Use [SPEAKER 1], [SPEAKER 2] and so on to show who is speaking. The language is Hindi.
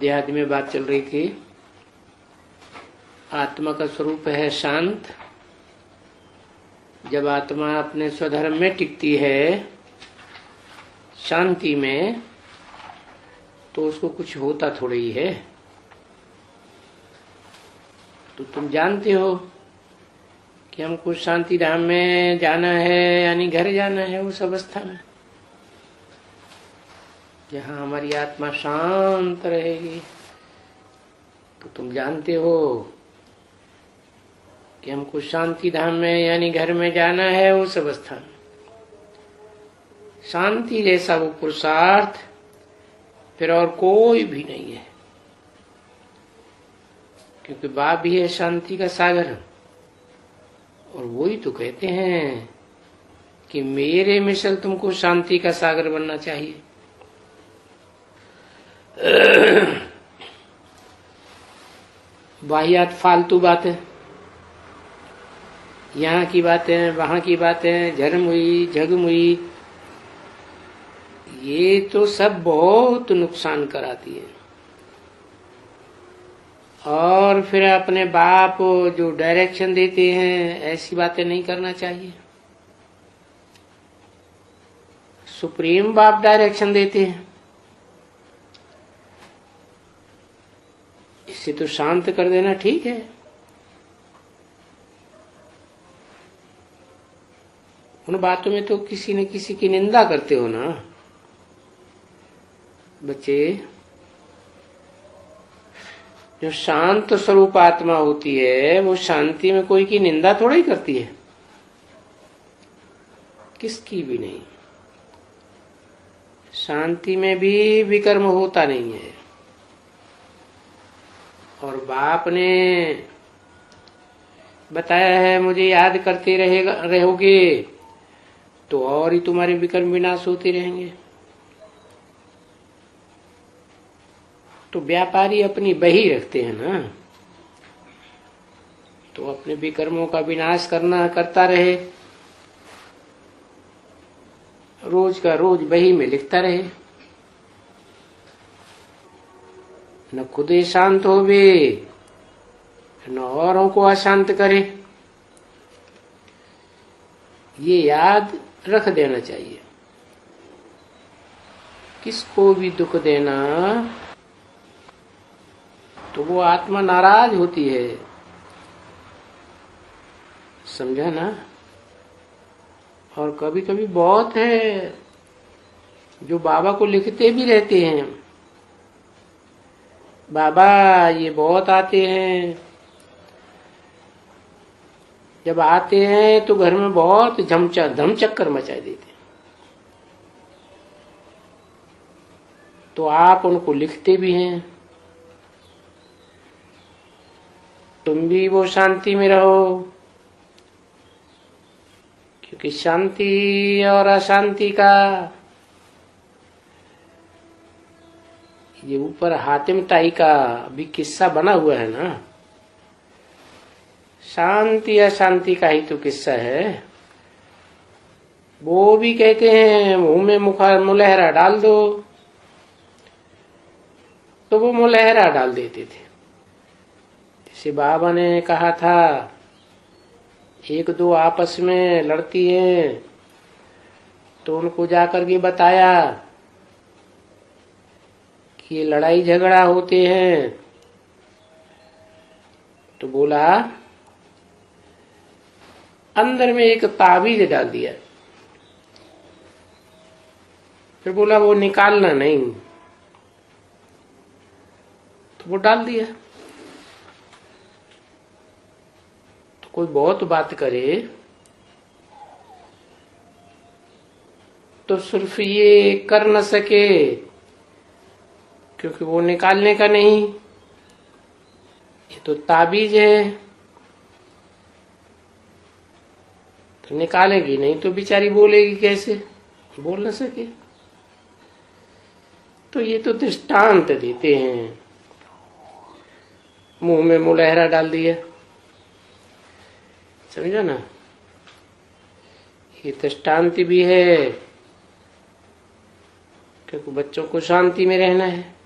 [SPEAKER 1] देहादि में बात चल रही थी। आत्मा का स्वरूप है शांत। जब आत्मा अपने स्वधर्म में टिकती है, शांति में, तो उसको कुछ होता थोड़ा ही है। तो तुम जानते हो कि हमको शांति धाम में जाना है, यानी घर जाना है उस अवस्था में जहाँ हमारी आत्मा शांत रहेगी। तो तुम जानते हो कि हमको शांति धाम में यानी घर में जाना है उस अवस्था में। शांति जैसा वो पुरुषार्थ फिर और कोई भी नहीं है, क्योंकि बाप भी है शांति का सागर। और वही तो कहते हैं कि मेरे मिसल तुमको शांति का सागर बनना चाहिए। वाहियात फालतू बातें, यहाँ की बातें, वहां की बातें, झरम हुई, झगम हुई, ये तो सब बहुत नुकसान कराती है। और फिर अपने बाप जो डायरेक्शन देते हैं, ऐसी बातें नहीं करना चाहिए। सुप्रीम बाप डायरेक्शन देते हैं, इससे तो शांत कर देना ठीक है। उन बातों में तो किसी न किसी की निंदा करते हो ना बच्चे। जो शांत स्वरूप आत्मा होती है, वो शांति में कोई की निंदा थोड़ा ही करती है, किसकी भी नहीं। शांति में भी विकर्म होता नहीं है। और बाप ने बताया है, मुझे याद करते रहोगे तो और ही तुम्हारे विकर्म विनाश होते रहेंगे। तो व्यापारी अपनी बही रखते हैं ना, तो अपने विकर्मों का विनाश करता रहे, रोज का रोज बही में लिखता रहे, न खुदे शांत होवे न औरों को अशांत करे। ये याद रख देना चाहिए। किसको भी दुख देना तो वो आत्मा नाराज होती है, समझा ना। और कभी कभी बहुत है जो बाबा को लिखते भी रहते हैं, बाबा ये बहुत आते हैं, जब आते हैं तो घर में बहुत धम चक्कर मचा देते हैं। तो आप उनको लिखते भी हैं, तुम भी वो शांति में रहो, क्योंकि शांति और अशांति का ये ऊपर हातिम ताई का भी किस्सा बना हुआ है ना। शांति अशांति का ही तो किस्सा है। वो भी कहते हैं मुंह में मुलहरा डाल दो, तो वो मुलहरा डाल देते थे। जैसे बाबा ने कहा था, एक दो आपस में लड़ती है तो उनको जाकर के बताया कि ये लड़ाई झगड़ा होते हैं, तो बोला अंदर में एक ताबीज डाल दिया। फिर बोला वो निकालना नहीं, तो वो डाल दिया। तो कोई बहुत बात करे तो सिर्फ ये कर न सके क्योंकि वो निकालने का नहीं, ये तो ताबीज है, तो निकालेगी नहीं तो बेचारी बोलेगी कैसे, बोल न सके। तो ये तो दृष्टांत देते हैं, मुंह में मुलहरा डाल दिया, समझा ना। ये दृष्टांत भी है, क्योंकि बच्चों को शांति में रहना है।